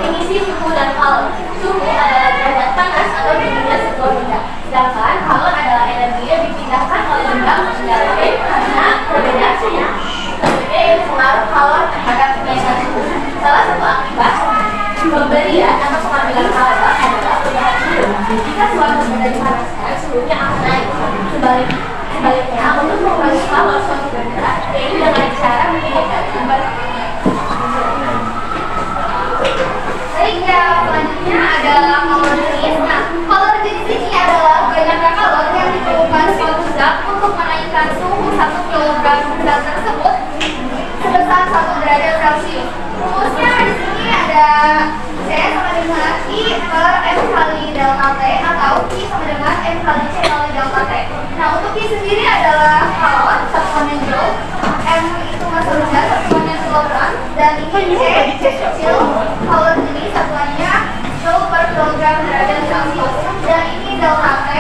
definisi suhu dan kalor. Suhu adalah derajat panas atau dinginnya sebuah benda, sedangkan kalor adalah energi yang dipindahkan oleh benda ke benda lain karena perbedaan suhu. Selanjutnya yaitu pengaruh kalor terhadap kenaikan suhu. Salah satu akibat pemberian atau pengambilan kalor adalah perubahan suhu. Jika suatu benda dipanaskan, suhunya akan naik. Sebaliknya, untuk mengurangi kalor suatu benda, yaitu dengan cara meningkatkan selanjutnya adalah kalor jenis. Nah, kalor jenis ini adalah banyaknya kalor yang diperlukan suatu zat untuk menaikkan suhu 1 kg zat tersebut sebesar 1 derajat Celcius. Rumusnya di sini ada C sama dengan I per M kali delta T atau I sama dengan M kali C kali delta T. Nah, untuk I sendiri adalah kalor, satuannya joule, M itu massa benda, satuannya kilogram, dan ini C kecil, kalor jenis satuannya joule per kilogram derajat Celcius, dan ini delta T,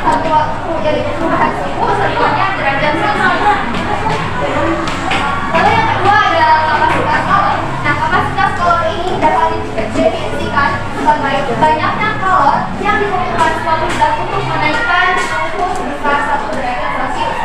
satuan jadi perubahan suhu, satuannya derajat Celcius. Lalu yang kedua adalah kapasitas kalor. Nah, kapasitas kalor ini dapat didefinisikan sebagai banyaknya kalor yang diperlukan suatu zat untuk menaikkan suhu sebesar 1 derajat Celcius.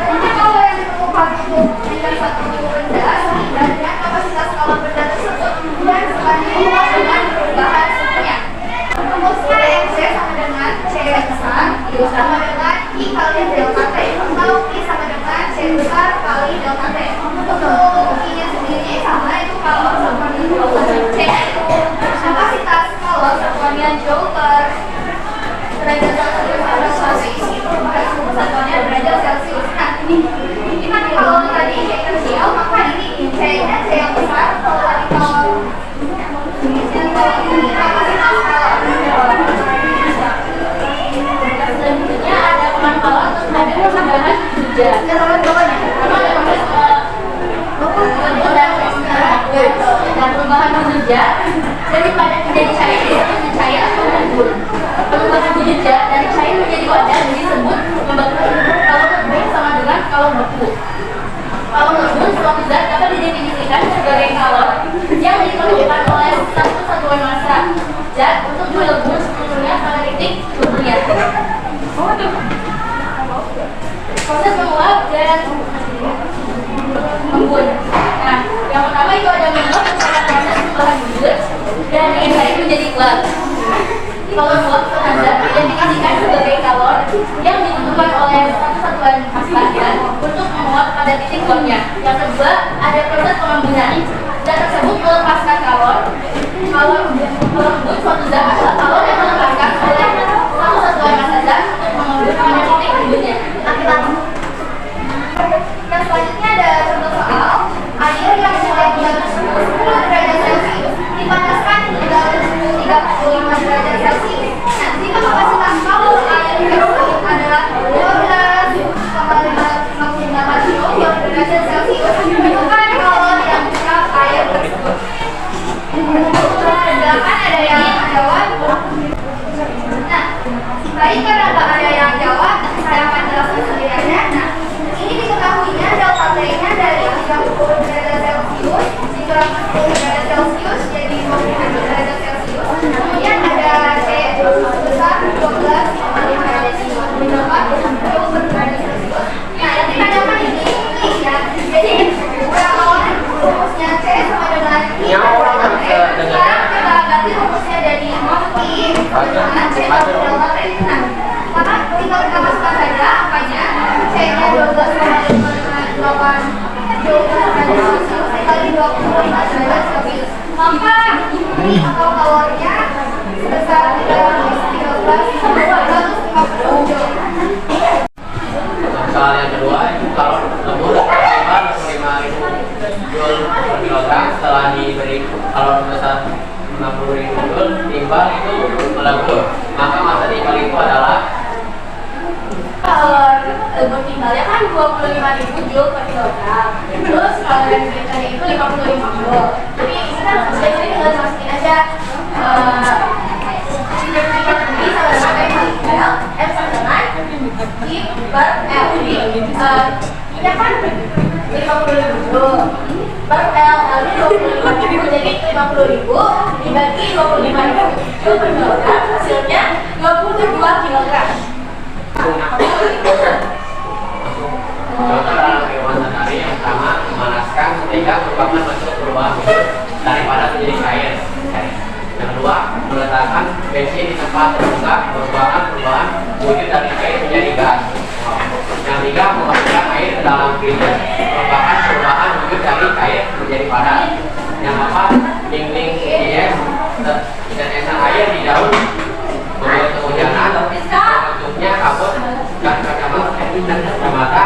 Untuk kalor yang diperlukan untuk menaikkan suatu benda sama dengan kapasitas kalor benda tersebut dan sebanding dengan perubahan suhunya. Rumusnya MC sama dengan C besar sama dengan I kali delta T atau I sama dengan C besar kali delta T. Untuk I-nya sendiri sama itu kalor satuannya joule, C itu kapasitas kalor satuannya joule per derajat Celcius atau Celsius, itu perubahan suhu satuannya derajat Celcius. Nah, kita kalau tadi C kecil, maka ini C-nya C yang besar. Kalau tadi kalor ini kapasitas kalor. Selanjutnya ada peran kalor terhadap perubahan hujan. Dan perubahan hujan daripada menjadi cair menjadi cair atau mengembun. Perubahan hujan dari cair menjadi wadah disebut membeku. Kalau mengembun sama dengan kalau beku. Kalau mengembun, suatu zat dapat didefinisikan sebagai kalor yang diperlukan oleh satu satuan massa zat untuk melebur seluruhnya pada titik tubuhnya. Proses menguap dan mengembun. Nah, yang pertama itu ada menguap merupakan proses perubahan bubur dan yang cair menjadi gelap. Kalau menguap suatu zat didefinisikan sebagai kalor yang dibutuhkan oleh satu satuan massa zat untuk menguap pada titik gelapnya. Yang kedua ada proses pengembunan. Zat tersebut melepaskan kalor. Kalau mengembun suatu zat adalah kalor yang melepaskan oleh satu satuan massa zat untuk mengembun pada titik tubuhnya. Yang selanjutnya ada contoh soal air yang mulai suhu 10 derajat Celcius dipanaskan hingga suhu 35 derajat Celcius. Nah, jika kapasitas kalor air tersebut adalah 12,58 derajat Celcius, tentukan kalor yang diserap air tersebut. Silakan ada yang jawab. Nah, baik karena nggak ada yang jawab, saya akan jelaskan sendiri aja. Nah, ini diketahuinya delta T-nya dari 30 derajat Celcius dikurangkan 10 derajat Celcius jadi 20 derajat Celcius. Kemudian ada C sebesar 12,5 derajat Celcius per derajat Celcius. Nah, yang ditanyakan ini ya. Jadi rumusnya C sama dengan I delta T. Sekarang kita ganti rumusnya dari I dengan C kali delta T. Nah, maka tinggal kita masukkan saja angkanya. C-nya 12,58 joule per derajat Celcius kali 25 derajat Celcius. Maka atau kalornya sebesar 13,250 joule. Soal yang kedua, kalor tersebut timbang 25.000 joule per kilogram setelah diberi kalor sebesar 60.000 joule, timbang itu melebur. Maka massa timbal itu adalah kalor lebur tinggalnya kan 25.000 joule per kilogram. Terus kalau yang tadi itu 55 joule. Jadi ini kan sebenarnya tinggal masukin aja ini sama dengan M sama dengan I per L. Jadi ini kan 50.000 joule per L, L ini 25.000, jadi 50.000 dibagi 25.000 per kilogram, hasilnya 22 kilogram. Contoh dalam kehidupan sehari yang pertama memanaskan sehingga merupakan bentuk perubahan wujud daripada menjadi cair. Yang kedua, meletakkan bensin di tempat terbuka merupakan perubahan wujud dari cair menjadi gas. Yang ketiga, memasukkan air ke dalam freezer merupakan perubahan wujud dari cair menjadi padat. Yang keempat, dinding es dan esang air di daun membuat kehujanan bentuknya kabut dan kacamata